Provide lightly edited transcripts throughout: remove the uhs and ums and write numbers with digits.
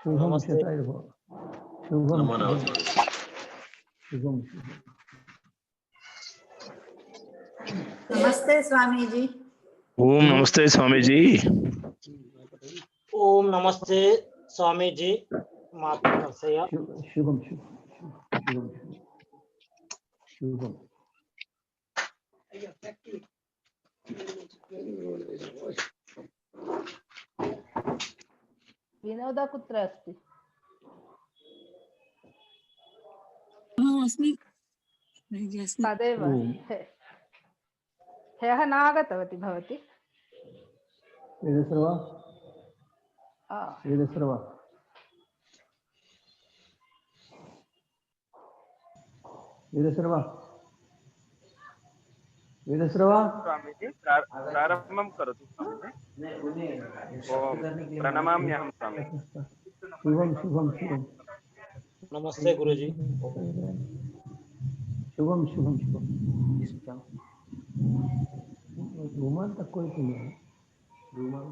शुभम नमस्ते शताय भव। शुभम नमो नमः। शुभम नमस्ते स्वामी जी। ओम नमस्ते स्वामी जी। ओम नमस्ते स्वामी जी। माता नरसయ్య। शुभम शुभम शुभम शुभम। विनोद कुत्र अस्ति? अस्मि तदेव ह्यः न आगतवती भवती? वेदस्रवा वेदस्रवा वेदस्रवा वेदस्रवा स्वामीजी प्रारम्भं करोतु स्वामीजी। ओम प्रणमाम्यहं स्वामी। शुभम शुभम शुभम। नमस्ते गुरुजी। शुभम शुभम शुभम। रुमाल तक कोई नहीं है। रुमाल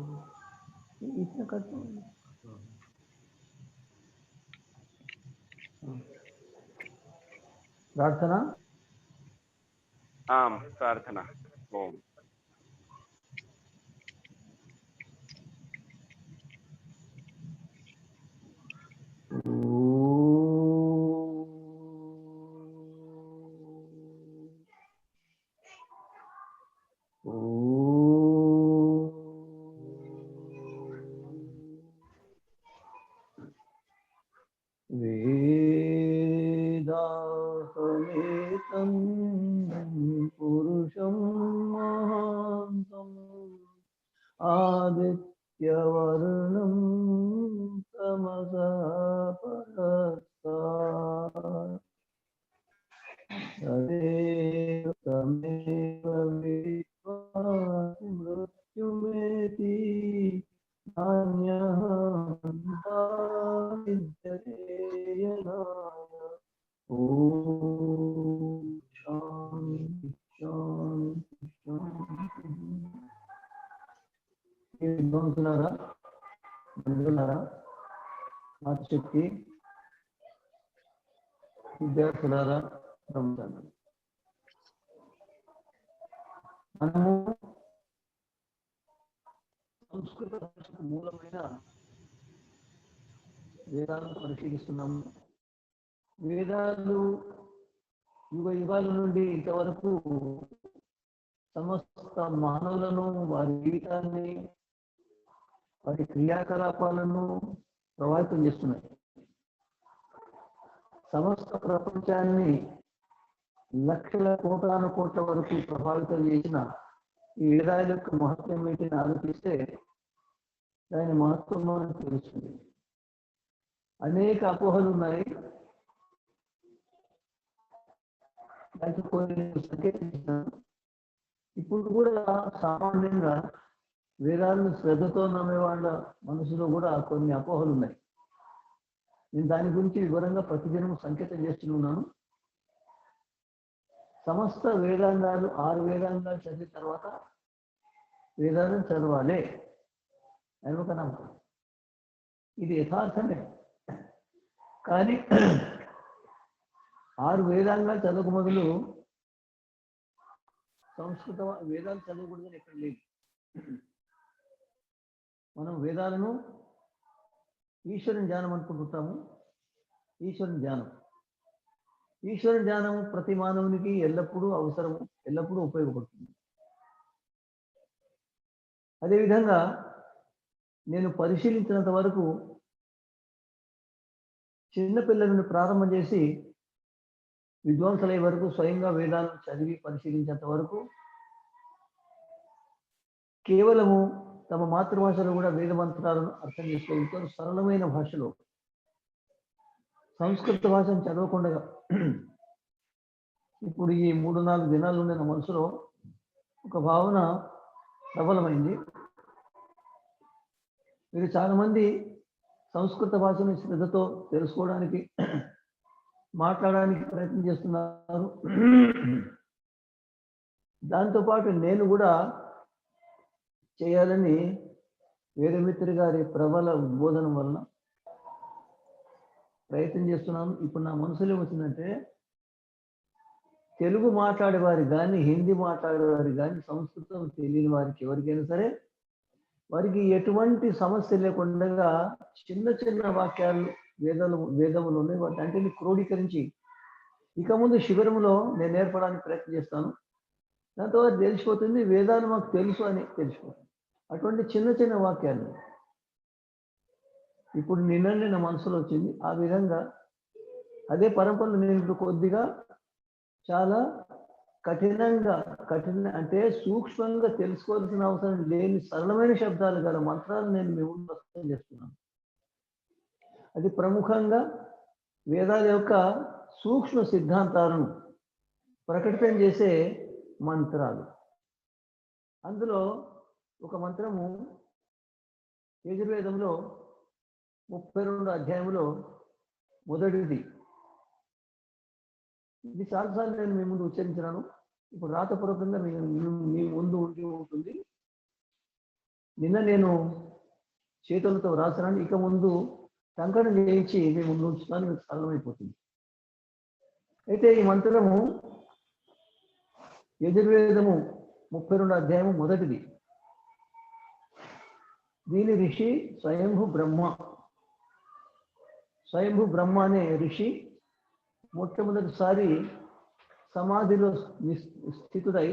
इतना करते हैं। प्रार्थना। आम प्रार्थना। ओम वेदाहमेतं पुरुषं महान्तम् आदित्यवर्णं तमसः परस्तात् तमेव विद्वान् मृत्युमेति नान्यः विद्यते यदाय। ॐ शान्ति शान्ति शान्ति। విద్వాంసులారా, బంధువులారా, ఆత్మశక్తి విద్యార్థులారా, బ్రహ్మచారులు, మనము సంస్కృత భాషకు మూలమైన వేదాలను పరిశీలిస్తున్నాము. వేదాలు యుగ యుగాల నుండి ఇంతవరకు సమస్త మానవులను, వారి జీవితాన్ని, వాటి క్రియాకలాపాలను ప్రభావితం చేస్తున్నాయి. సమస్త ప్రపంచాన్ని లక్షల కోటాను కోట్ల వరకు ప్రభావితం చేసిన ఈ వేదాల యొక్క మహత్వం ఏంటిని ఆలోచిస్తే దాని మహత్వం మనకు తెలుస్తుంది. అనేక అపోహలు ఉన్నాయి. దానికి కొన్ని సంకేతించాను. ఇప్పుడు కూడా సామాన్యంగా వేదాలను శ్రద్ధతో నమ్మే వాళ్ళ మనసులో కూడా కొన్ని అపోహలు ఉన్నాయి. నేను దాని గురించి వివరంగా ప్రతిదినం సంకేతం చేస్తున్నాను. సమస్త వేదాంగాలు 6 వేదాంగాలు చదివిన తర్వాత వేదాలను చదవాలి అని ఒక నమ్మకం. ఇది యథార్థమే. కానీ 6 వేదాంగాలు చదవక మొదలు సంస్కృత వేదాలు చదవకూడదని ఎక్కడ లేదు. మనం వేదాలను ఈశ్వరుని ధ్యానం అనుకుంటుంటాము. ఈశ్వరుని ధ్యానం ప్రతి మానవునికి ఎల్లప్పుడూ అవసరము, ఎల్లప్పుడూ ఉపయోగపడుతుంది. అదేవిధంగా నేను పరిశీలించినంత వరకు చిన్నపిల్లల నుండి ప్రారంభం చేసి విద్వాంసులై వరకు స్వయంగా వేదాలను చదివి పరిశీలించేంత వరకు కేవలము తమ మాతృభాషలో కూడా వేద మంత్రాలను అర్థం చేసుకోగలుగుతారు. సరళమైన భాషలో సంస్కృత భాషను చదవకుండా ఇప్పుడు ఈ 3-4 దినాలు నా మనసులో ఒక భావన ప్రబలమైంది. మీరు చాలామంది సంస్కృత భాషను శ్రద్ధతో తెలుసుకోవడానికి, మాట్లాడడానికి ప్రయత్నం చేస్తున్నారు. దాంతోపాటు నేను కూడా చేయాలని వేదమిత్రి గారి ప్రబల ఉద్బోధన వలన ప్రయత్నం చేస్తున్నాను. ఇప్పుడు నా మనసులో వచ్చిందంటే, తెలుగు మాట్లాడేవారు కానీ, హిందీ మాట్లాడేవారు కానీ, సంస్కృతం తెలియని వారికి ఎవరికైనా సరే వారికి ఎటువంటి సమస్య లేకుండా చిన్న చిన్న వాక్యాలు వేదములు ఉన్నాయి, వాటి అంటే క్రోడీకరించి ఇక ముందు శిబిరంలో నేను నేర్పడానికి ప్రయత్నం చేస్తాను. దాంతో వారికి తెలిసిపోతుంది వేదాలు మాకు తెలుసు అని తెలిసిపోతుంది. అటువంటి చిన్న చిన్న వాక్యాలు ఇప్పుడు నిన్ననే నా మనసులో వచ్చింది. ఆ విధంగా అదే పరంపరలో నేను ఇప్పుడు కొద్దిగా చాలా కఠిన అంటే సూక్ష్మంగా తెలుసుకోవాల్సిన అవసరం లేని సరళమైన శబ్దాలు గల మంత్రాలు నేను మీ ముందు ప్రస్తుతం చేస్తున్నాను. అది ప్రముఖంగా వేదాల యొక్క సూక్ష్మ సిద్ధాంతాలను ప్రకటితం చేసే మంత్రాలు. అందులో ఒక మంత్రము యజుర్వేదంలో 32 అధ్యాయంలో మొదటిది. ఇది చాలాసార్లు నేను మీ ముందు ఉచ్చరించినాను. ఇప్పుడు రాతపూర్వకంగా మీ ముందు ఉంటుంది. నిన్న నేను చేతులతో రాసినాను, ఇక ముందు సంకలనం చేయించి మీ ముందు ఉంచుతాను, మీకు సరళమైపోతుంది. అయితే ఈ మంత్రము యజుర్వేదము 32 అధ్యాయము మొదటిది. దీని ఋషి స్వయంభు బ్రహ్మ. స్వయంభు బ్రహ్మ అనే ఋషి మొట్టమొదటిసారి సమాధిలో స్థితుడై,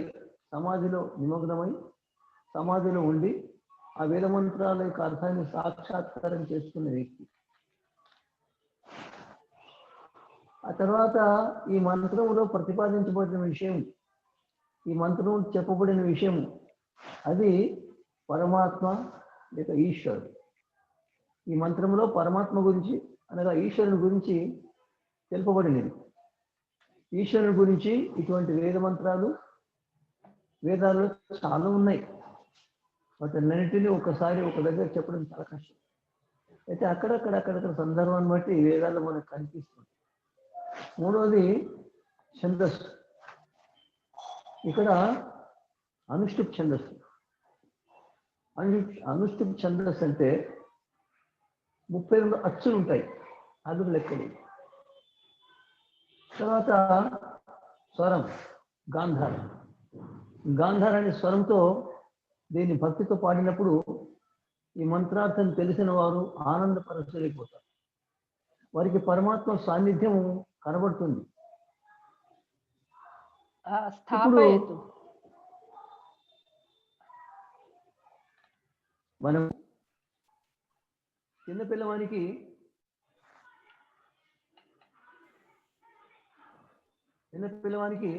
సమాధిలో నిమగ్నమై, సమాధిలో ఉండి ఆ వేద మంత్రాల యొక్క అర్థాన్ని సాక్షాత్కారం చేసుకున్న వ్యక్తి. ఆ తర్వాత ఈ మంత్రంలో ప్రతిపాదించబడిన విషయం, ఈ మంత్రం చెప్పబడిన విషయం అది పరమాత్మ లేక ఈశ్వరుడు. ఈ మంత్రంలో పరమాత్మ గురించి అనగా ఈశ్వరుని గురించి తెలుపబడినది. ఈశ్వరుని గురించి ఇటువంటి వేద మంత్రాలు వేదాల్లో చాలా ఉన్నాయి. వాటన్నింటినీ ఒకసారి ఒక దగ్గర చెప్పడం చాలా కష్టం. అయితే అక్కడక్కడ సందర్భాన్ని బట్టి వేదాల్లో మనకు కనిపిస్తుంది. మూడవది ఛందస్సు. ఇక్కడ అనుష్ఠుప్ ఛందస్సు. అనుష్ఠుప్ ఛందస్సు అంటే 32 అచ్చులు ఉంటాయి, అది లెక్కలు. తర్వాత స్వరం గాంధారం. గాంధార అనే స్వరంతో దీన్ని భక్తితో పాడినప్పుడు ఈ మంత్రార్థం తెలిసిన వారు ఆనందపరచలేకపోతారు. వారికి పరమాత్మ సాన్నిధ్యం కనబడుతుంది. స్థాపయతు. మనం చిన్నపిల్లవానికి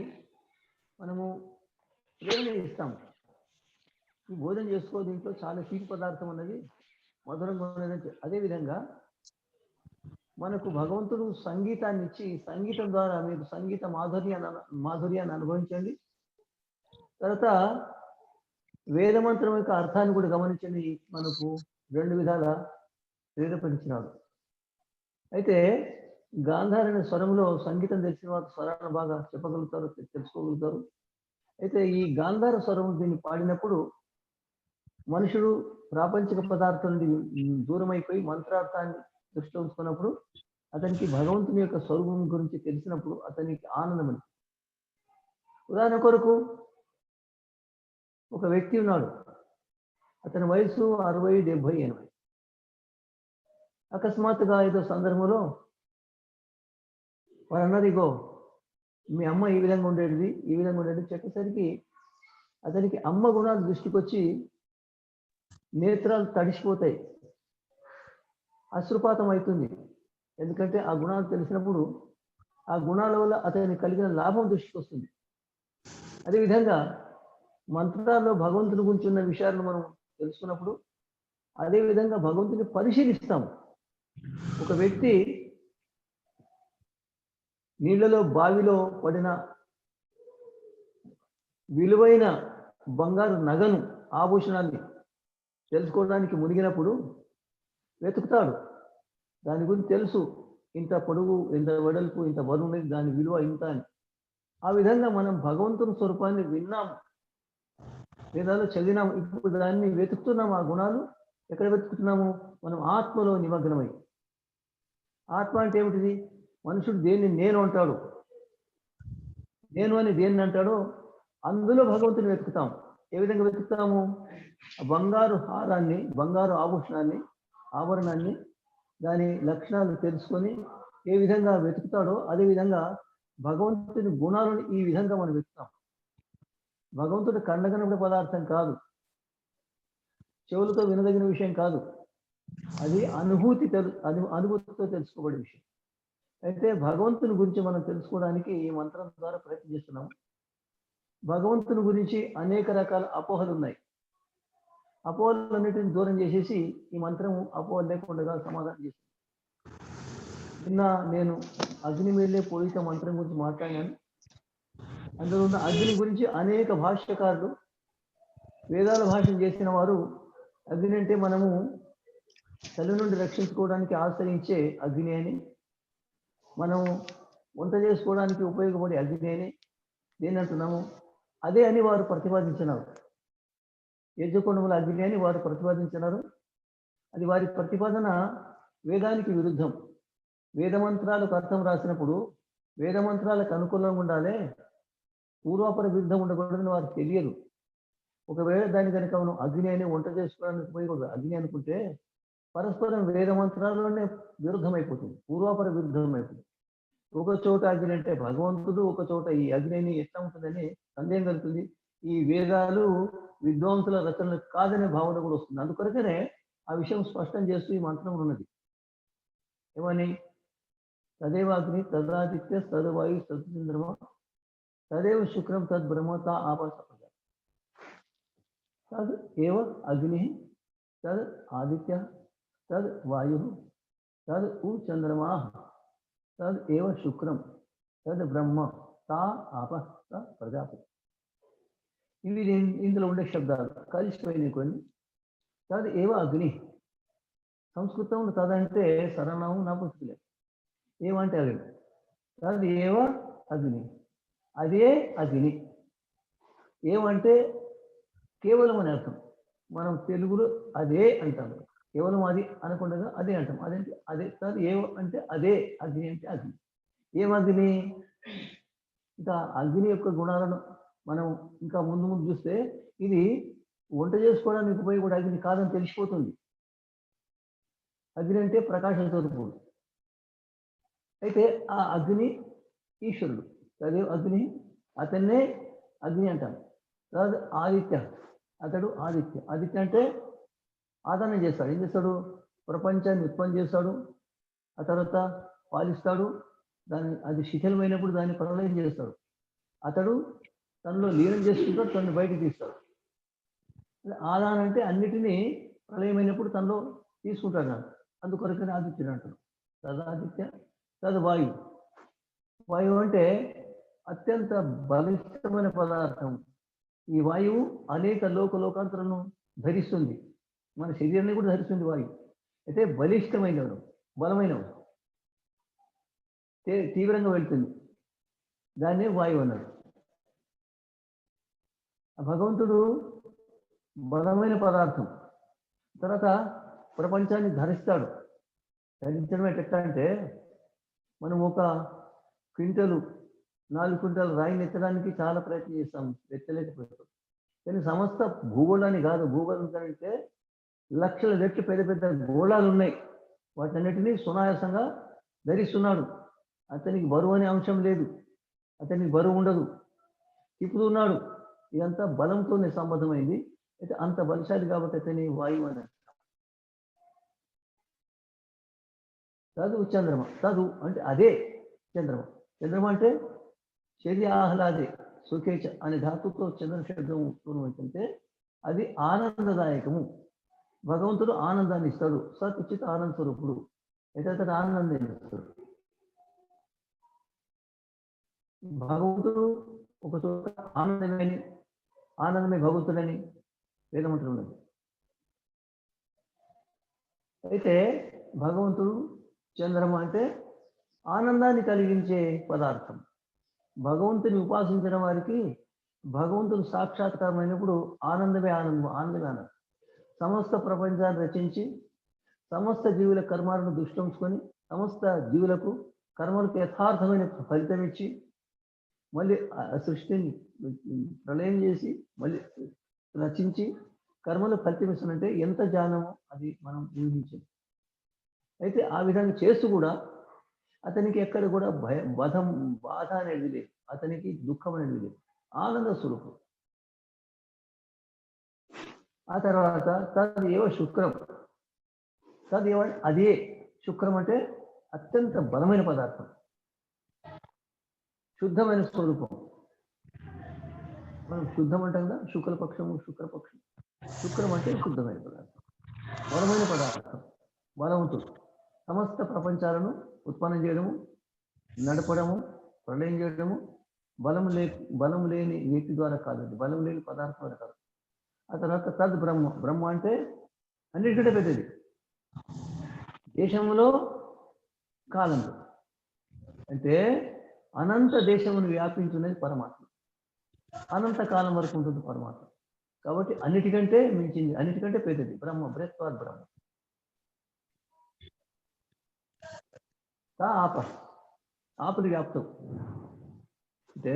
మనము ప్రేరణ ఇస్తాము. ఈ భోజనం చేసుకో, దీంట్లో చాలా తీపి పదార్థం అన్నది మధురంగా ఉన్నది. అదేవిధంగా మనకు భగవంతుడు సంగీతాన్ని ఇచ్చి, సంగీతం ద్వారా మీరు సంగీత మాధుర్యాన్ని అనుభవించండి. తర్వాత వేదమంత్రం యొక్క అర్థాన్ని కూడా గమనించండి. మనకు 2 విధాల ప్రేరేపించినాడు. అయితే గాంధారణ స్వరంలో సంగీతం తెలిసిన వారు స్వరాన్ని బాగా చెప్పగలుగుతారు, తెలుసుకోగలుగుతారు. అయితే ఈ గాంధార స్వరం దీన్ని పాడినప్పుడు మనుషుడు ప్రాపంచిక పదార్థం నుండి దూరం అయిపోయి మంత్రార్థాన్ని దృష్టిలో ఉంచుకున్నప్పుడు అతనికి భగవంతుని యొక్క స్వరూపం గురించి తెలిసినప్పుడు అతనికి ఆనందం. ఉదాహరణ కొరకు ఒక వ్యక్తి ఉన్నాడు, అతని వయసు 60, 70, 80. అకస్మాత్తుగా ఏదో సందర్భంలో వారు అన్నది, ఇగో మీ అమ్మ ఈ విధంగా ఉండేది చెప్పేసరికి అతనికి అమ్మ గుణాలు దృష్టికి వచ్చి నేత్రాలు తడిసిపోతాయి, అశ్రుపాతం అవుతుంది. ఎందుకంటే ఆ గుణాలు తెలిసినప్పుడు ఆ గుణాల వల్ల అతనికి కలిగిన లాభం దృష్టికి వస్తుంది. అదేవిధంగా మంత్రాల్లో భగవంతుని గురించి ఉన్న విషయాలను మనం తెలుసుకున్నప్పుడు అదేవిధంగా భగవంతుని పరిశీలిస్తాము. ఒక వ్యక్తి నీళ్లలో బావిలో పడిన విలువైన బంగారు నగను, ఆభూషణాన్ని తెలుసుకోవడానికి మునిగినప్పుడు వెతుకుతాడు. దాని గురించి తెలుసు, ఇంత పొడుగు, ఇంత వెడల్పు, ఇంత బరువు, దాని విలువ ఇంత అని. ఆ విధంగా మనం భగవంతుని స్వరూపాన్ని విన్నాము, వేదాలు చదివినాము. ఇప్పుడు దాన్ని వెతుకుతున్నాము. ఆ గుణాలు ఎక్కడ వెతుకుతున్నాము? మనం ఆత్మలో నిమగ్నమై. ఆత్మ అంటే ఏమిటిది? మనుషుడు దేన్ని నేను అంటాడు, నేను అని దేన్ని అంటాడో అందులో భగవంతుని వెతుకుతాం. ఏ విధంగా వెతుకుతాము? బంగారు హారాన్ని, బంగారు ఆభరణాన్ని దాని లక్షణాలు తెలుసుకొని ఏ విధంగా వెతుకుతాడో అదే విధంగా భగవంతుని గుణాలను ఈ విధంగా మనం వెతుకుతాం. భగవంతుడు కండగనబడే పదార్థం కాదు, చెవులతో వినదగిన విషయం కాదు, అది అనుభూతితో తెలుసుకోబడే విషయం. అయితే భగవంతుని గురించి మనం తెలుసుకోవడానికి ఈ మంత్రం ద్వారా ప్రయత్నం చేస్తున్నాం. భగవంతుని గురించి అనేక రకాల అపోహలు ఉన్నాయి. అపోహలన్నిటిని దూరం చేసేసి ఈ మంత్రం అపోహలు లేకుండా సమాధానం చేసింది. నిన్న నేను అగ్ని మీదలే పోయిత మంత్రం గురించి మాట్లాడినాను. అందులో ఉన్న అగ్ని గురించి అనేక భాష్యకారులు, వేదాల భాషను చేసిన వారు అగ్ని అంటే మనము చలి నుండి రక్షించుకోవడానికి ఆశ్రయించే అగ్ని అని, మనం వంట చేసుకోవడానికి ఉపయోగపడే అగ్ని అని దేని అంటున్నాము అదే అని వారు ప్రతిపాదించినారు. యజ్ఞకొండముల అగ్ని అని వారు ప్రతిపాదించినారు. అది వారి ప్రతిపాదన వేదానికి విరుద్ధం. వేదమంత్రాలకు అర్థం రాసినప్పుడు వేదమంత్రాలకు అనుకూలంగా ఉండాలి, పూర్వాపర విరుద్ధం ఉండకూడదని వారికి తెలియదు. ఒకవేళ దాని కనుక మనం అగ్ని అని వంట చేసుకోవడానికి ఉపయోగపడదు అగ్ని అనుకుంటే పరస్పరం వేదమంత్రాల్లోనే విరుద్ధమైపోతుంది, పూర్వాపర విరుద్ధం అయిపోతుంది. ఒక చోట అగ్ని అంటే భగవంతుడు, ఒక చోట ఈ అగ్ని ఎట్లా ఉంటుందని సందేహం కలుగుతుంది. ఈ వేదాలు విద్వాంసుల రచనలు కాదనే భావన కూడా వస్తుంది. అందుకొరకనే ఆ విషయం స్పష్టం చేస్తూ ఈ మంత్రం ఉన్నది. ఏమని? తదేవ అగ్ని తదాదిత్య తదవాయు తద్చంద్రమ తదేవ శుక్రం తద్ బ్రహ్మ తా ఆపస తద్ ఏవ అగ్ని తద్ ఆదిత్య తద్ వాయు తద్ ఉ చంద్రమా తద్ ఏవ శుక్రం తద్ బ్రహ్మ తా ఆప ప్రజాపతి. ఇవి ఇందులో ఉండే శబ్దాలు కలిసిపోయినాయి కొన్ని. తద్ ఏవ అగ్ని, సంస్కృతంలో తదంటే సరనామం నపుంసకులే, ఏమంటే అగ్ని. తద్ ఏవ అగ్ని, అదే అగ్ని. ఏమంటే కేవలం అని అర్థం. మనం తెలుగులో అదే అంటాం, కేవలం అది అనకుండా అదే అంటాం. అదేంటి? అదే. తద్ ఏవ అంటే అదే అగ్ని అంటే అగ్ని. ఏమగ్ని? ఇంకా అగ్ని యొక్క గుణాలను మనం ఇంకా ముందు ముందు చూస్తే ఇది వంట చేసుకోవడానికి ఉపయోగపడే అగ్ని కాదని తెలిసిపోతుంది. అగ్ని అంటే ప్రకాశ స్వరూపుడు. అయితే ఆ అగ్ని ఈశ్వరుడు. అదే అగ్ని, అతన్నే అగ్ని అంటాం. తర్వాత ఆదిత్య, అతడు ఆదిత్య. ఆదిత్య అంటే ఆదానం చేస్తాడు. ఏం చేస్తాడు? ప్రపంచాన్ని ఉత్పన్నం చేస్తాడు, ఆ తర్వాత పాలిస్తాడు, దాన్ని అది శిథిలమైనప్పుడు దాన్ని ప్రళయం చేస్తాడు. అతడు తనలో లీనం చేసుకుంటాడు, తనను బయటికి తీస్తాడు. ఆదానం అంటే అన్నిటినీ ప్రళయమైనప్పుడు తనలో తీసుకుంటాడు. అందుకొరకనే ఆదిత్యుడు అంటాడు. తదాదిత్య తద్ వాయు. వాయువు అంటే అత్యంత బలిష్టమైన పదార్థం. ఈ వాయువు అనేక లోకాంతరాలను ధరిస్తుంది, మన శరీరాన్ని కూడా ధరిస్తుంది. వాయువు అయితే బలిష్టమైనడు, బలమైనడు, తీవ్రంగా వెళ్తుంది. దాన్నే వాయువు అన్నాడు. భగవంతుడు బలమైన పదార్థం. తర్వాత ప్రపంచాన్ని ధరిస్తాడు. ధరించడం ఎట్లా అంటే, మనం ఒక క్వింటలు 4 క్వింటాలు రాయిని ఎత్తడానికి చాలా ప్రయత్నం చేస్తాం, ఎత్తలేకపోతాం. కానీ సమస్త భూగోళాన్ని కాదు, భూగోళం కంటే లక్షల రెట్లు పెద్ద పెద్ద గోళాలు ఉన్నాయి. వాటన్నిటినీ సునాయాసంగా ధరిస్తున్నాడు. అతనికి బరువు అనే అంశం లేదు, అతనికి బరువు ఉండదు, తిప్పుతున్నాడు. ఇదంతా బలంతోనే సంబంధమైంది. అయితే అంత బలశాలి కాబట్టి అతని వాయువు అని. తదు చంద్రమ. తదు అంటే అదే చంద్రమ. చంద్రమ అంటే చర్య ఆహ్లాదే సుఖేచ అనే ధాతుతో చంద్ర శబ్దం అంటే అది ఆనందదాయకము. భగవంతుడు ఆనందాన్ని ఇస్తాడు. సత్ ఉచిత ఆనంద స్వరూపుడు. అయితే అతడు ఆనందాన్ని ఇస్తాడు. భగవంతుడు ఒక చోట ఆనందమే భగవంతుడని వేదమంత్రం ఉన్నది. అయితే భగవంతుడు చంద్రమ అంటే ఆనందాన్ని కలిగించే పదార్థం. భగవంతుని ఉపాసించిన వారికి భగవంతుడు సాక్షాత్కారమైనప్పుడు ఆనందమే ఆనందం, ఆనందమే ఆనందం. సమస్త ప్రపంచాన్ని రచించి సమస్త జీవుల కర్మాలను దృష్టిలో ఉంచుకొని సమస్త జీవులకు కర్మలకు యథార్థమైన ఫలితం ఇచ్చి మళ్ళీ ఆ సృష్టిని ప్రళయం చేసి మళ్ళీ రచించి కర్మలు ఫలితం ఇస్తున్నంటే ఎంత జ్ఞానమో అది మనం ఊహించాం. అయితే ఆ విధంగా చేస్తూ కూడా అతనికి ఎక్కడ కూడా బాధ అనేది లేదు, అతనికి దుఃఖం అనేది లేదు, ఆనంద స్వరూపం. ఆ తర్వాత తదేవ శుక్రం, తదేవ అదే శుక్రం అంటే అత్యంత బలమైన పదార్థం, శుద్ధమైన స్వరూపం. మనం శుద్ధం అంటాం కదా, శుక్లపక్షము శుక్రపక్షం. శుక్రం అంటే శుద్ధమైన పదార్థం, బలమైన పదార్థం, బలవంతుడు. సమస్త ప్రపంచాలను ఉత్పన్నం చేయడము, నడపడము, ప్రళయం చేయడము బలం లేని వ్యక్తి ద్వారా కాదు, బలం లేని పదార్థం ద్వారా కాదు. ఆ తర్వాత తద్ బ్రహ్మ, బ్రహ్మ అంటే అన్నిటికంటే పెద్దది, దేశంలో కాలంలో, అంటే అనంత దేశమును వ్యాపించున్నది పరమాత్మ, అనంత కాలం వరకు ఉంటుంది పరమాత్మ. కాబట్టి అన్నిటికంటే మించింది, అన్నిటికంటే పెద్దది బ్రహ్మ, బృహత్వాద్ బ్రహ్మ. ఆపది వ్యాప్తం అంటే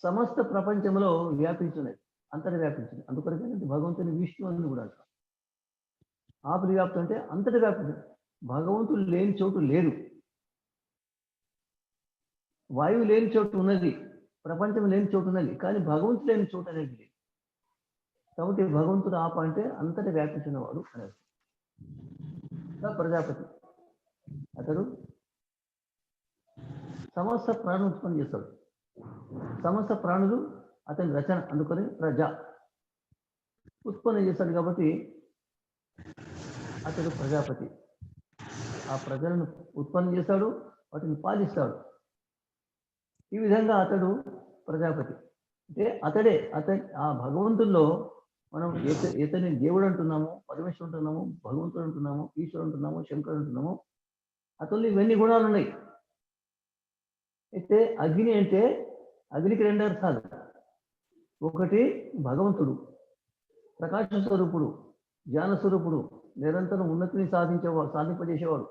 సమస్త ప్రపంచంలో వ్యాపించున్నది, అంతటా వ్యాపించింది. అందుకొరకే భగవంతుని విష్ణు అని కూడా అంటారు. ఆపది వ్యాప్తం అంటే అంతటా వ్యాపించింది. భగవంతుడు లేని చోటు లేదు, వాయువు లేని చోటు ఉన్నది, ప్రపంచం లేని చోటు ఉన్నది, కానీ భగవంతుడు లేని చోటు అనేది లేదు. కాబట్టి భగవంతుడు ఆప అంటే అంతటా వ్యాపించిన వాడు అనేది. ప్రజాపతి అతడు సమస్త ప్రాణులు ఉత్పన్నం చేస్తాడు, సమస్త ప్రాణులు అతని రచన, అందుకని ప్రజా ఉత్పన్నం చేస్తాడు. కాబట్టి అతడు ప్రజాపతి. ఆ ప్రజలను ఉత్పన్నం చేస్తాడు, వాటిని పాలిస్తాడు. ఈ విధంగా అతడు ప్రజాపతి. అంటే అతని ఆ భగవంతుల్లో మనం ఇతని దేవుడు అంటున్నాము, పరమేశ్వరుడు అంటున్నాము, భగవంతుడు అంటున్నాము, ఈశ్వరుడు అంటున్నాము, శంకరుడు అంటున్నాము. అతనిలో ఇవన్నీ గుణాలు ఉన్నాయి. అయితే అగ్ని అంటే అగ్నికి రెండు అర్థాలు. ఒకటి భగవంతుడు, ప్రకాశ స్వరూపుడు, జ్ఞాన స్వరూపుడు, నిరంతరం ఉన్నతిని సాధింపజేసేవాడు.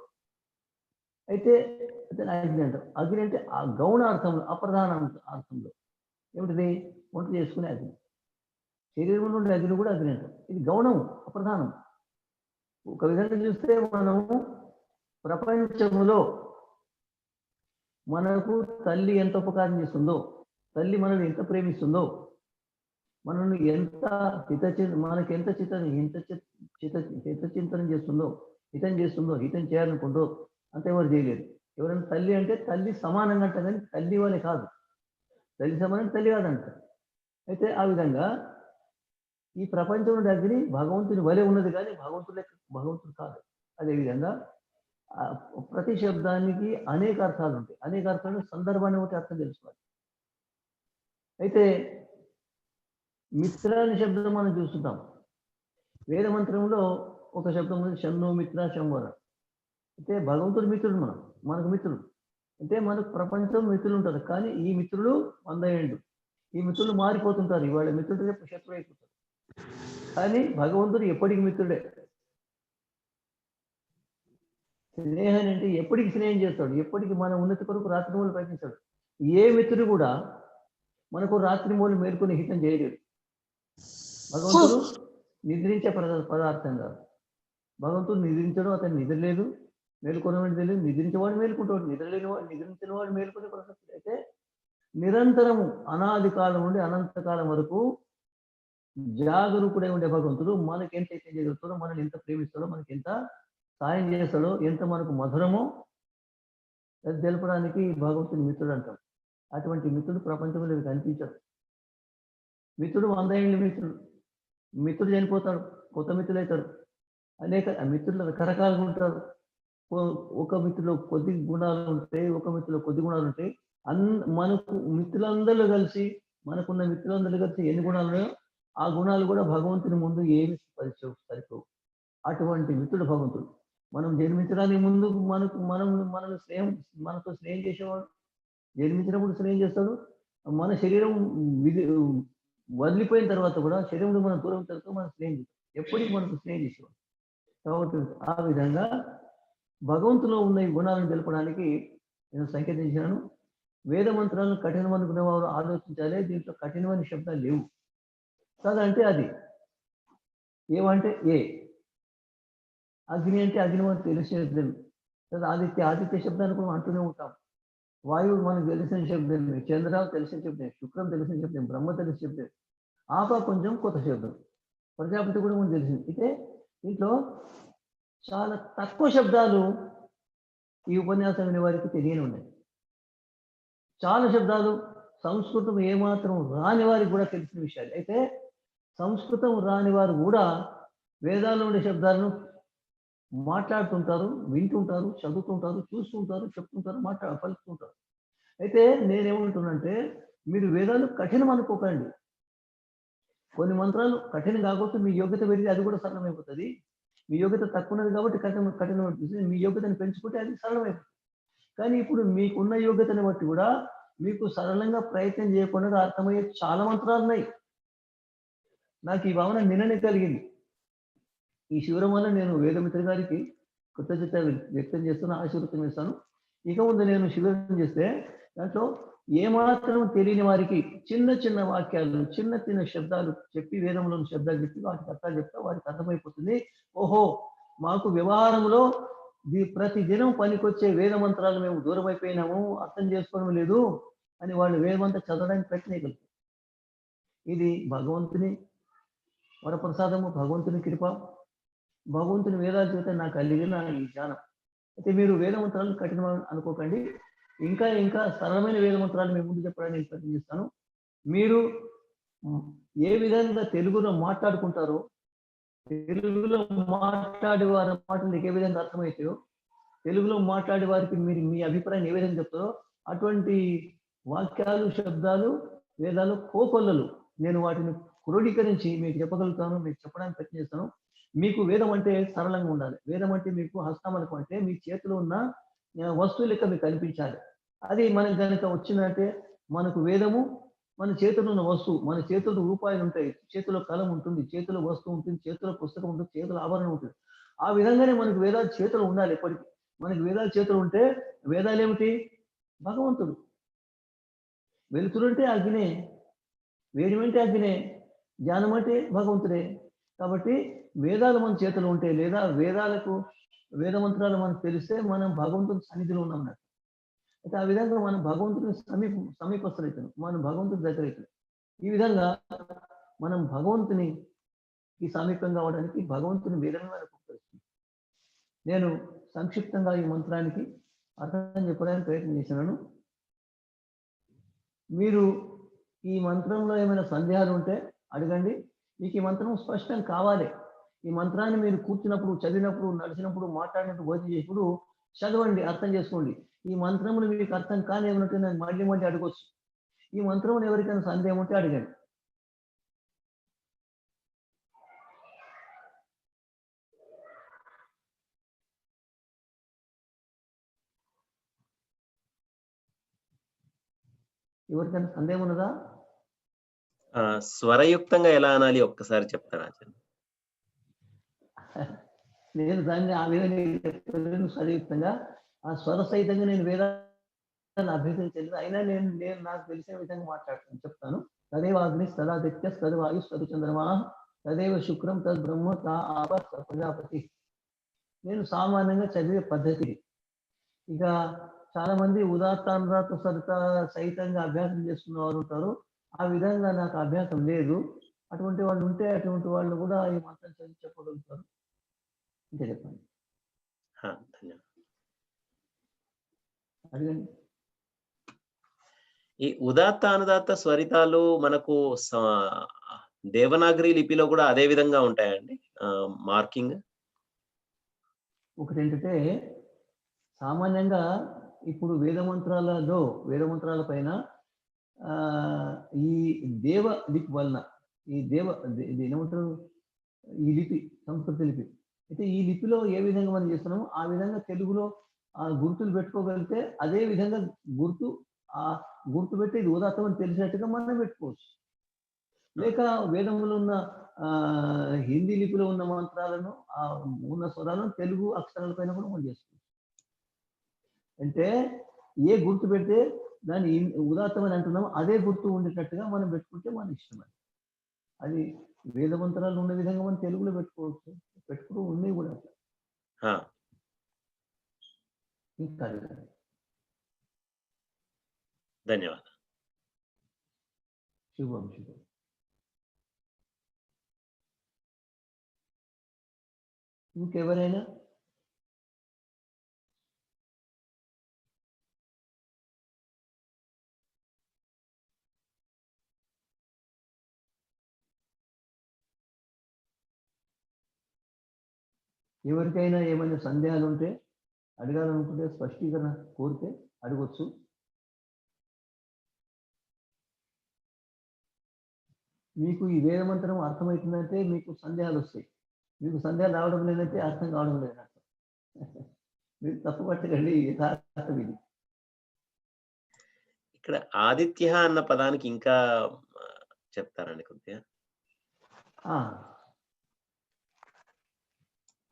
అయితే అతని అగ్ని అంటారు. అగ్ని అంటే ఆ గౌణ అర్థంలో, అప్రధాన అర్థంలో ఏమిటిది? వంట చేసుకునే అగ్ని. శరీరం నుండి అగ్ని కూడా అగ్ని అంటారు. ఇది గౌణం, అప్రధానం. ఒక విధంగా చూస్తే మనము ప్రపంచంలో మనకు తల్లి ఎంత ఉపకారం చేస్తుందో, తల్లి మనల్ని ఎంత ప్రేమిస్తుందో, మనల్ని ఎంత మనకి ఎంత హితచింతన చేస్తుందో, హితం చేయాలనుకుంటూ అంత ఎవరు చేయలేదు. ఎవరైనా తల్లి అంటే తల్లి సమానంగా అంటారు, కానీ తల్లి వాళ్ళే కాదు. తల్లి సమానం తల్లి కాదంట. అయితే ఆ విధంగా ఈ ప్రపంచం నుండి అగ్ని భగవంతుని వలె ఉన్నది, కానీ భగవంతుడు కాదు. అదేవిధంగా ప్రతి శబ్దానికి అనేక అర్థాలు ఉంటాయి. అనేక అర్థాలు సందర్భాన్ని ఒకటి అర్థం తెలుసుకోవాలి. అయితే మిత్ర అనే శబ్దం మనం చూస్తుంటాం. వేద మంత్రంలో ఒక శబ్దం ఉంది, షన్నో మిత్ర శంవర. అయితే భగవంతుడు మిత్రుడు, మనకు మిత్రుడు. అంటే మనకు ప్రపంచం మిత్రులు ఉంటారు, కానీ ఈ మిత్రులు 100 ఏళ్ళు. ఈ మిత్రులు మారిపోతుంటారు. ఇవాళ మిత్రుడు రేపు శత్రువు అయిపోతారు, కానీ భగవంతుడు ఎప్పటికి మిత్రుడే. స్నేహాన్ని అంటే ఎప్పటికి స్నేహం చేస్తాడు, ఎప్పటికి మన ఉన్నతి కొరకు రాత్రి మూలు ప్రయత్నిస్తాడు. ఏ మిత్రుడు కూడా మనకు రాత్రి మూలు మేల్కొని హితం చేయలేడు. భగవంతుడు నిద్రించే పదార్థం కాదు. భగవంతుడు నిద్రించడం, అతను నిద్రలేదు, మేలుకొనవాడు తెలియదు. నిద్రించేవాడు మేలుకుంటాడు, నిద్రించిన వాడు మేలుకునే ప్రసక్తి. అయితే నిరంతరము అనాది కాలం నుండి అనంతకాలం వరకు జాగరూకుడై ఉండే భగవంతుడు మనకి ఎంత అయితే చేయగలుగుతాడో, మనల్ని ఎంత ప్రేమిస్తాడో, మనకి ఎంత సాయం చేస్తాడో, ఎంత మనకు మధురమో అది తెలపడానికి భగవంతుని మిత్రుడు అంటాం. అటువంటి మిత్రుడు ప్రపంచంలో కనిపించాడు. మిత్రుడు 100 ఏళ్ళ మిత్రుడు చనిపోతాడు, కొత్త మిత్రులు అవుతాడు. అనేక మిత్రులు రకరకాలుగా ఉంటారు. ఒక మిత్రులో కొద్ది గుణాలు ఉంటాయి, ఒక మిత్రులో కొద్ది గుణాలు ఉంటాయి. మనకు మిత్రులందరూ కలిసి, మనకున్న మిత్రులందరూ కలిసి ఎన్ని గుణాలు ఉన్నాయో ఆ గుణాలు కూడా భగవంతుని ముందు ఏమి సరిపోవు. అటువంటి మిత్రుడు భగవంతుడు. మనం జన్మించడానికి ముందు మనతో స్నేహం చేసేవాడు. జన్మించినప్పుడు స్నేహం చేస్తాడు. మన శరీరం వదిలిపోయిన తర్వాత కూడా, శరీరంలో మనం దూరం తర్వాత మనం స్నేహం చేస్తాం. ఎప్పటికీ మనకు స్నేహం చేసేవాడు. కాబట్టి ఆ విధంగా భగవంతులో ఉన్న ఈ గుణాలను తెలపడానికి నేను సంకేతించాను. వేద మంత్రాలను కఠినం అనుకునే వారు ఆలోచించాలి, దీంట్లో కఠినమైన శబ్దాలు లేవు. కాదంటే అది ఏమంటే ఏ, అగ్ని అంటే అగ్ని మనకు తెలిసిన శబ్దం కదా, ఆదిత్య శబ్దాన్ని కూడా అంటూనే ఉంటాం. వాయువు మనకు తెలిసిన శబ్దమే, చంద్ర తెలిసిన శబ్దం, శుక్రం తెలిసిన శబ్దం, బ్రహ్మ తెలిసిన శబ్దం, ఆప కొంచెం కొత్త శబ్దం, ప్రజాపతి కూడా మనకు తెలిసింది. అయితే దీంట్లో చాలా తక్కువ శబ్దాలు ఈ ఉపన్యాసం వినే వారికి తెలియని ఉన్నాయి. చాలా శబ్దాలు సంస్కృతం ఏమాత్రం రాని వారికి కూడా తెలిసిన విషయాలు. అయితే సంస్కృతం రాని వారు కూడా వేదాల్లో ఉండే శబ్దాలను మాట్లాడుతుంటారు, వింటుంటారు, చదువుతుంటారు, చూస్తుంటారు, చెప్తుంటారు, పలుకుతుంటారు. అయితే నేనేమంటున్నానంటే మీరు వేదాలు కఠినం అనుకోకండి. కొన్ని మంత్రాలు కఠినం కాకపోతే మీ యోగ్యత పెరిగి అది కూడా సరళమైపోతుంది. మీ యోగ్యత తక్కువ ఉన్నది కాబట్టి కఠినం అనిపిస్తుంది. మీ యోగ్యతను పెంచుకుంటే అది సరళమైపోతుంది. కానీ ఇప్పుడు మీకున్న యోగ్యతను బట్టి కూడా మీకు సరళంగా ప్రయత్నం చేయకుండా అర్థమయ్యే చాలా మంత్రాలు ఉన్నాయి. నాకు ఈ భావన నిన్ననే కలిగింది. ఈ శివరం వల్ల నేను వేదమిత్ర గారికి కృతజ్ఞత వ్యక్తం చేస్తున్నా, ఆశీర్వతం చేస్తాను. ఇక ముందు నేను శివరం చేస్తే దాంట్లో ఏమాత్రం తెలియని వారికి చిన్న చిన్న వాక్యాలు, చిన్న చిన్న శబ్దాలు చెప్పి, వేదంలోని శబ్దాలు చెప్పి వాటికి అర్థాలు చెప్తా వారికి అర్థమైపోతుంది. ఓహో, మాకు వ్యవహారంలో ప్రతి దినం పనికొచ్చే వేద మంత్రాలు మేము దూరం అయిపోయినాము, అర్థం చేసుకోవడం లేదు అని వాళ్ళు వేదమంతా చదవడానికి ప్రయత్నించగలుగుతారు. ఇది భగవంతుని వరప్రసాదము, భగవంతుని కృప, భగవంతుని వేదాలు చేత నాకు కలిగిన ఈ జ్ఞానం. అయితే మీరు వేద మంత్రాలు కఠినం అనుకోకండి. ఇంకా ఇంకా సరళమైన వేద మంత్రాలు మేము ముందు చెప్పడానికి నేను ప్రయత్నం చేస్తాను. మీరు ఏ విధంగా తెలుగులో మాట్లాడుకుంటారో, తెలుగులో మాట్లాడే వారి మాటలు నీకు ఏ విధంగా అర్థమవుతాయో, తెలుగులో మాట్లాడే వారికి మీరు మీ అభిప్రాయం ఏ విధంగా చెప్తారో అటువంటి వాక్యాలు, శబ్దాలు వేదాలు కోకొల్లలు నేను వాటిని క్రోడీకరించి మీకు చెప్పగలుగుతాను, మీకు చెప్పడానికి ప్రయత్నం చేస్తాను. మీకు వేదం అంటే సరళంగా ఉండాలి. వేదం అంటే మీకు హస్తమలకం అంటే మీ చేతిలో ఉన్న వస్తువు లెక్క మీకు కనిపించాలి. అది మనకు కనుక వచ్చిందంటే మనకు వేదము మన చేతిలో ఉన్న వస్తువు, మన చేతుల్లో రూపాయలు ఉంటాయి, చేతిలో కలం ఉంటుంది, చేతిలో వస్తువు ఉంటుంది, చేతిలో పుస్తకం ఉంటుంది, చేతిలో ఆభరణం ఉంటుంది. ఆ విధంగానే మనకు వేదాలు చేతులు ఉండాలి. ఎప్పటికీ మనకు వేదాలు చేతులు ఉంటే, వేదాలు ఏమిటి? భగవంతుడు. వెలుతురు అంటే అగ్నే, వేడి అంటే అగ్నే, జ్ఞానం అంటే భగవంతుడే. కాబట్టి వేదాలు మన చేతులు ఉంటే, లేదా వేద మంత్రాలు మనకు తెలిస్తే మనం భగవంతుని సన్నిధిలో ఉన్నాం. అయితే ఆ విధంగా మనం భగవంతుని సమీపస్తులవుతాం, మనం భగవంతుని దగ్గర అవుతాం. ఈ విధంగా మనం భగవంతునికి సమీపం కావడానికి భగవంతుని వేదమే మనకు ఉపకరిస్తుంది. నేను సంక్షిప్తంగా ఈ మంత్రానికి అర్థం చెప్పడానికి ప్రయత్నం చేసినాను. మీరు ఈ మంత్రంలో ఏమైనా సందేహాలు ఉంటే అడగండి. మీకు ఈ మంత్రం స్పష్టం కావాలి. ఈ మంత్రాన్ని మీరు కూర్చున్నప్పుడు, చదివినప్పుడు, నడిచినప్పుడు, మాట్లాడినప్పుడు, భోజనం చేసినప్పుడు చదవండి, అర్థం చేసుకోండి. ఈ మంత్రములు మీకు అర్థం కానీ ఏమంటే నేను మళ్ళీ అడగవచ్చు. ఈ మంత్రములు ఎవరికైనా సందేహం ఉంటే అడగండి. ఎవరికైనా సందేహం ఉన్నదా? స్వరయుక్తంగా ఎలా అనాలి ఒక్కసారి చెప్తారా? నేను దాన్ని ఆ విధంగా చెప్తాను. స్వరయుక్తంగా ఆ స్వర సహితంగా నేను వేదాన్ని అభ్యసించలేదు. అయినా నేను నాకు తెలిసిన విధంగా మాట్లాడుతాను, చెప్తాను. తదేవ అగ్ని తదాదిత్య తద్వాయు తదుచంద్రమా తదేవ శుక్రం తద్ బ్రహ్మ తా ఆప ప్రజాపతి. నేను సామాన్యంగా చదివే పద్ధతి. ఇక చాలా మంది ఉదాత్తానుదాత సరిత సహితంగా అభ్యాసం చేసుకున్న వారు ఉంటారు. ఆ విధంగా నాకు అభ్యాసం లేదు. అటువంటి వాళ్ళు ఉంటే అటువంటి వాళ్ళు కూడా ఈ మంత్రం చదివి చెప్పగలుగుతారు. ఇంకే చెప్పండి, అడగండి. ఈ ఉదాత్త అనుదాత్త స్వరితాలు మనకు దేవనాగరి లిపిలో కూడా అదే విధంగా ఉంటాయండి మార్కింగ్? ఒకటి ఏంటంటే సామాన్యంగా ఇప్పుడు వేద మంత్రాల పైన ఈ దేవ లిపి వలన ఏమంటారు, ఈ లిపి సంస్కృత లిపి అయితే ఈ లిపిలో ఏ విధంగా మనం చేస్తున్నామో ఆ విధంగా తెలుగులో ఆ గుర్తులు పెట్టుకోగలిగితే అదే విధంగా గుర్తు పెట్టి ఇది ఉదాత్తం అని తెలిసినట్టుగా మనం పెట్టుకోవచ్చు. లేక వేదంలో ఉన్న హిందీ లిపిలో ఉన్న మంత్రాలను ఉన్న స్వరాలను తెలుగు అక్షరాల పైన కూడా మనం చేసుకోవచ్చు. అంటే ఏ గుర్తు పెడితే దాన్ని ఉదాత్తమని అంటున్నామో అదే గుర్తు ఉండేటట్టుగా మనం పెట్టుకుంటే మన ఇష్టం. అది వేద మంత్రాలు ఉన్న విధంగా మనం తెలుగులో పెట్టుకోవచ్చు, పెట్టుకుంటూ ఉన్నాయి కూడా. ఇంకా ధన్యవాదాలు. శుభం శుభం. ఇంకెవరైనా? ఎవరికైనా ఏమైనా సందేహాలు ఉంటే, అడగాలనుకుంటే, స్పష్టీకరణ కోరితే అడగొచ్చు. మీకు ఈ వేదమంత్రం అర్థమవుతుందంటే మీకు సందేహాలు వస్తాయి. మీకు సందేహాలు రావడం లేదంటే అర్థం కావడం లేదన్నట్టు. మీరు తప్పు పట్టకండి, యథార్థం ఇది. ఇక్కడ ఆదిత్య అన్న పదానికి ఇంకా చెప్తారండి కొద్దిగా?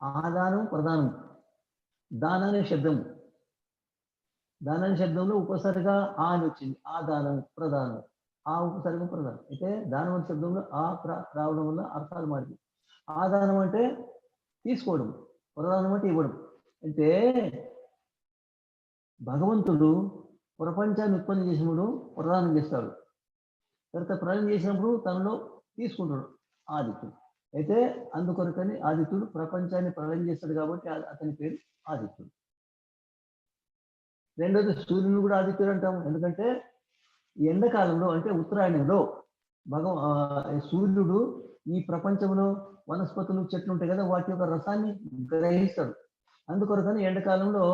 ఆదానం ప్రధానం. దాననే శబ్దము, దాననే శబ్దంలో ఉపసర్గ ఆ అని వచ్చింది. ఆదానం ప్రధానం, ఆ ఉపసర్గం ప్రధానం. అయితే దానం అనే శబ్దంలో ఆ రావడం వల్ల అర్థాలు మారింది. ఆదానం అంటే తీసుకోవడం, ప్రధానం అంటే ఇవ్వడం. అంటే భగవంతుడు ప్రపంచాన్ని ఉత్పన్నం చేసినప్పుడు ప్రదానం చేస్తాడు, తర్వాత ప్రళయం చేసినప్పుడు తనలో తీసుకుంటాడు ఆదిత్యుడు. అయితే అందుకొరకని ఆదిత్యుడు ప్రపంచాన్ని ప్రళయం చేస్తాడు కాబట్టి అతని పేరు ఆదిత్యుడు. రెండోది సూర్యుని కూడా ఆదిత్యుడు అంటాము, ఎందుకంటే ఎండాకాలంలో అంటే ఉత్తరాయణంలో సూర్యుడు ఈ ప్రపంచంలో వనస్పతులు చెట్లు ఉంటాయి కదా, వాటి యొక్క రసాన్ని గ్రహిస్తాడు. అందుకొరకని ఎండాకాలంలో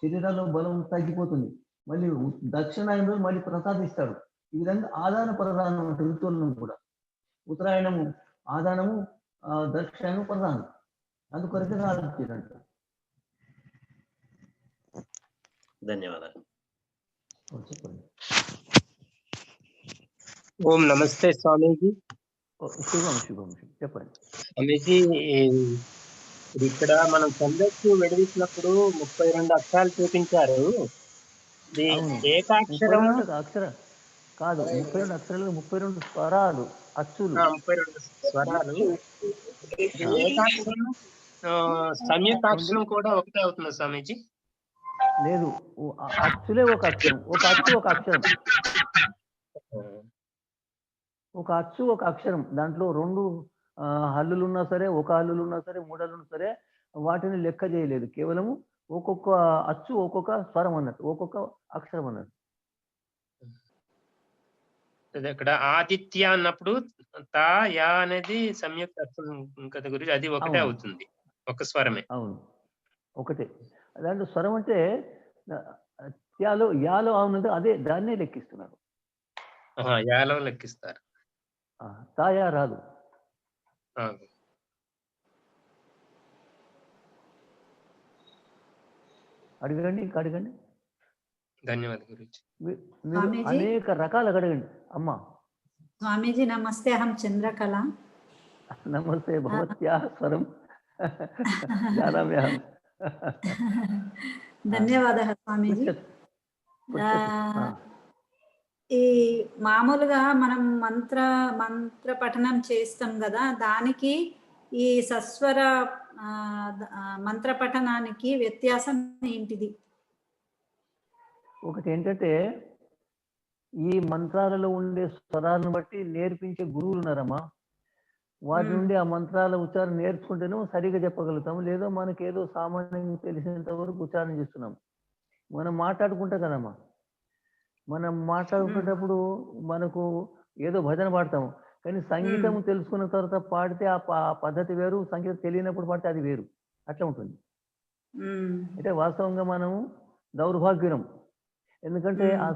శరీరాల్లో బలం తగ్గిపోతుంది, మళ్ళీ దక్షిణాయనంలో మళ్ళీ ప్రసాదిస్తాడు. ఈ విధంగా ఆదాన ప్రధానం ఋతువులను కూడా ఉత్తరాయణము ఆదానము, దక్షిణాయనం ప్రధానం. అందుకొరకే ఆదిత్యుడు అంటారు. ధన్యవాదాలు. చెప్పండి. ఓం నమస్తే స్వామీజీ. శుభం శుభం. చెప్పండి స్వామీజీ. ఇక్కడ మనం సందర్శి విడదీసినప్పుడు 32 అక్షరాలు చూపించారు. ఏకాక్షరం అక్షరం కాదు, 32 అక్షరాలు, 32 స్వరాలు, అచ్చులు. 32 స్వరాలు. ఏకాక్షరం సంయుక్తాక్షరం కూడా ఒకటే అవుతుంది స్వామీజీ? లేదు, అచ్చులే ఒక అక్షరం. ఒక అచ్చు ఒక అక్షరం. ఒక అచ్చు ఒక అక్షరం. దాంట్లో 2 హల్లులు ఉన్నా సరే, ఒక హల్లులు ఉన్నా సరే, 3 హల్లులు ఉన్నా సరే, వాటిని లెక్క చేయలేదు. కేవలము ఒక్కొక్క అచ్చు ఒక్కొక్క స్వరం అన్నట్టు, ఒక్కొక్క అక్షరం అన్నట్టు. ఇక్కడ ఆదిత్య అన్నప్పుడు తా యా అనేది సంయుక్త అక్షరం కదా గురించి, అది ఒకటే అవుతుంది, ఒక స్వరమే. అవును, ఒకటే. దాంట్లో స్వరం అంటే యాలో యాలో అవునంటే అదే, దాన్నే లెక్కిస్తున్నారు. యాలో లెక్కిస్తారు, తాయా రాదు. అడగండి, ఇంకా అడగండి. ధన్యవాదాలు గురించి. అనేక రకాలు అడగండి అమ్మా. స్వామీజీ నమస్తే, అహం చంద్రకళ. నమస్తే భగవత్యా స్వరం జానామ్యహం. ధన్యవాదాలు స్వామీజీ. ఈ మామూలుగా మనం మంత్ర పఠనం చేస్తాం కదా, దానికి ఈ సస్వర మంత్ర పఠనానికి వ్యత్యాసం ఏంటిది? ఒకటి ఏంటంటే, ఈ మంత్రాలలో ఉండే స్వరాలను బట్టి నేర్పించే గురువులు ఉన్నారమ్మా. వాటి నుండి ఆ మంత్రాల ఉచ్చారణ నేర్చుకుంటేనే సరిగా చెప్పగలుగుతాము, లేదో మనకి ఏదో సామాన్యంగా తెలిసినంత వరకు ఉచ్చారణ చేస్తున్నాం. మనం మాట్లాడుకుంటాం కదమ్మా, మనం మాట్లాడుకునేటప్పుడు మనకు ఏదో భజన పాడతాము, కానీ సంగీతం తెలుసుకున్న తర్వాత పాడితే ఆ పద్ధతి వేరు, సంగీతం తెలియనప్పుడు పాడితే అది వేరు, అట్లా ఉంటుంది. అంటే వాస్తవంగా మనము దౌర్భాగ్యులం, ఎందుకంటే ఆ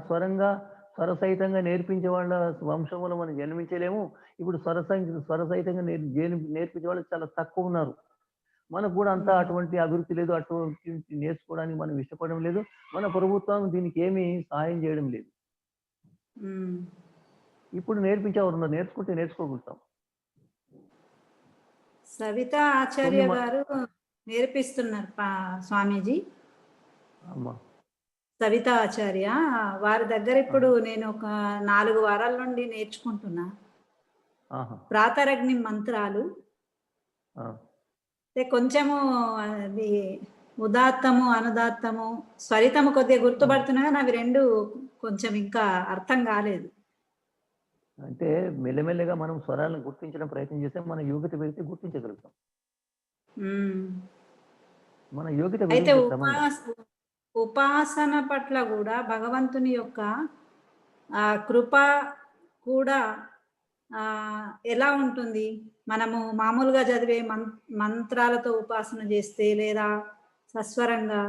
స్వరసహితంగా నేర్పించే వాళ్ళ వంశంలో మనం జన్మించలేము. ఇప్పుడు స్వరసహితంగా నేర్పించే వాళ్ళు చాలా తక్కువ ఉన్నారు. మనకు కూడా అంతా అటువంటి అభివృద్ధి లేదు, అటువంటి నేర్చుకోవడానికి మనం ఇష్టపడడం లేదు, మన ప్రభుత్వం దీనికి ఏమీ సహాయం చేయడం లేదు. ఇప్పుడు నేర్పించేవారు ఉన్నారు, నేర్చుకుంటే నేర్చుకోగలుగుతాం. సవితా ఆచార్య కొన్ని గారు నేర్పిస్తున్నారు స్వామీజీ. అమ్మా సవితా ఆచార్య వారి దగ్గర ఇప్పుడు నేను ఒక 4 వారాల నుండి నేర్చుకుంటున్నా. ఆహా ప్రాతరగ్ని మంత్రాలు ఆ, అంటే కొంచెము అది ఉదాత్తము అనుదాత్తము స్వరితము కొద్దిగా గుర్తుపడుతున్నా కానీ అవి రెండు కొంచెం ఇంకా అర్థం కాలేదు. అంటే మెల్లమెల్లగా మనం స్వరాలను గుర్తించడం ప్రయత్నం చేస్తే మన యోగ్యత పెరిగితే గుర్తించగలుగుతాం. ఉమ్. మన యోగ్యత అయితే పెరిగితే క్రమంగా ఉపాసన పట్ల కూడా భగవంతుని యొక్క కృప కూడా ఎలా ఉంటుంది? మనము మామూలుగా చదివే మంత్రాలతో ఉపాసన చేస్తే లేదా సస్వరంగా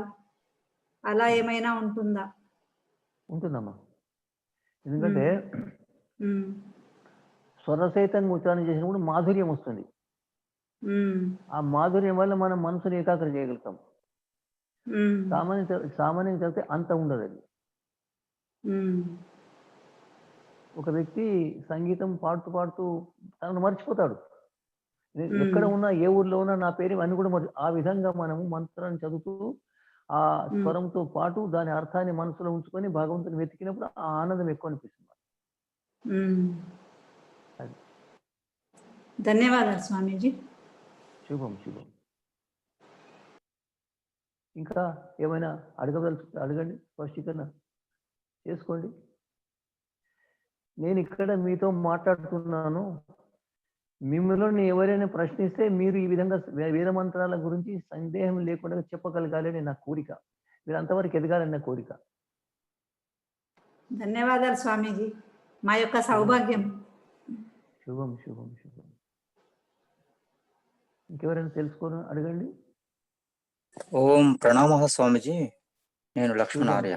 అలా ఏమైనా ఉంటుందా? ఉంటుందమ్మా. ఎందుకంటే ఉమ్, స్వరసహితంగా ఉచ్చారణ చేసినప్పుడు మాధుర్యం వస్తుంది. ఉమ్, ఆ మాధుర్యం వల్ల మనం మనసుని ఏకాగ్రం చేయగలుగుతాం. ఉమ్, సామాన్యంగా చదివితే అంత ఉండదు అది. ఉమ్, ఒక వ్యక్తి సంగీతం పాడుతూ పాడుతూ తనను మర్చిపోతాడు. మ్మ్. ఎక్కడ ఉన్నా ఏ ఊర్లో ఉన్నా నా పేరు అని కూడా ఆ విధంగా మనము మంత్రాన్ని చదువుతూ ఆ స్వరంతో పాటు దాని అర్థాన్ని మనసులో ఉంచుకొని భగవంతుని వెతికినప్పుడు ఆ ఆనందం ఎక్కువ అనిపిస్తుంది. ఉమ్. అది. ధన్యవాదాలు స్వామీజీ. శుభం శుభం. ఇంకా ఏమైనా అడగండి, స్పష్టీకరణ చేసుకోండి. నేను ఇక్కడ మీతో మాట్లాడుతున్నాను. మిమ్మల్ని ఎవరైనా ప్రశ్నిస్తే మీరు ఈ విధంగా వేద మంత్రాల గురించి సందేహం లేకుండా చెప్పగలగాలని నా కోరిక. మీరు అంతవరకు ఎదగాలని నా కోరిక. ధన్యవాదాలు స్వామీజీ, మా యొక్క సౌభాగ్యం. శుభం శుభం శుభం. ఇంకెవరైనా తెలుసుకోవాలని అడగండి. ఓం ప్రణామః స్వామిజీ. నేను లక్ష్మణార్య.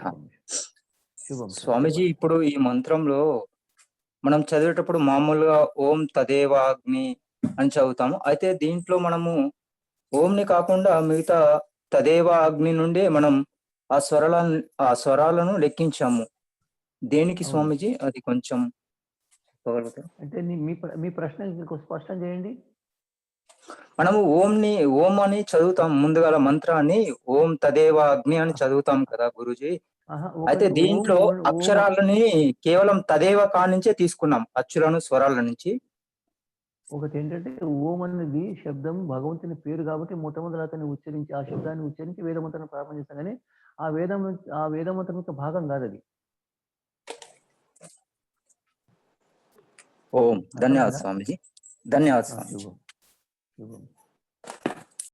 శుభం స్వామిజీ, ఇప్పుడు ఈ మంత్రంలో మనం చదివేటప్పుడు మామూలుగా ఓం తదేవాగ్ని అని చదువుతాము. అయితే దీంట్లో మనము ఓంని కాకుండా మిగతా తదేవ అగ్ని నుండి మనం ఆ స్వరాలను లెక్కించాము. దేనికి స్వామిజీ? అది కొంచెం చెప్పగలుగుతారు? అంటే మీ ప్రశ్న స్పష్టం చేయండి. మనము ఓం అని చదువుతాం, ముందుగాల మంత్రాన్ని ఓం తదేవ అగ్ని అని చదువుతాం కదా గురూజీ. అయితే దీంట్లో అక్షరాలని కేవలం తదేవ కానించే తీసుకున్నాం, అచ్చులను స్వరాల నుంచి. ఒకటి ఏంటంటే ఓం అనేది శబ్దం భగవంతుని పేరు కాబట్టి మొట్టమొదటి అతన్ని ఉచ్చరించి ఆ శబ్దాన్ని ఉచ్చరించి వేదమంత్రాన్ని ప్రారంభం చేస్తాం. కానీ ఆ వేదమంత్రం యొక్క భాగం కాదు అది. ఓం ధన్యవాదాలు స్వామిజీ. ధన్యవాదాలు స్వామి. శుభం శుభం.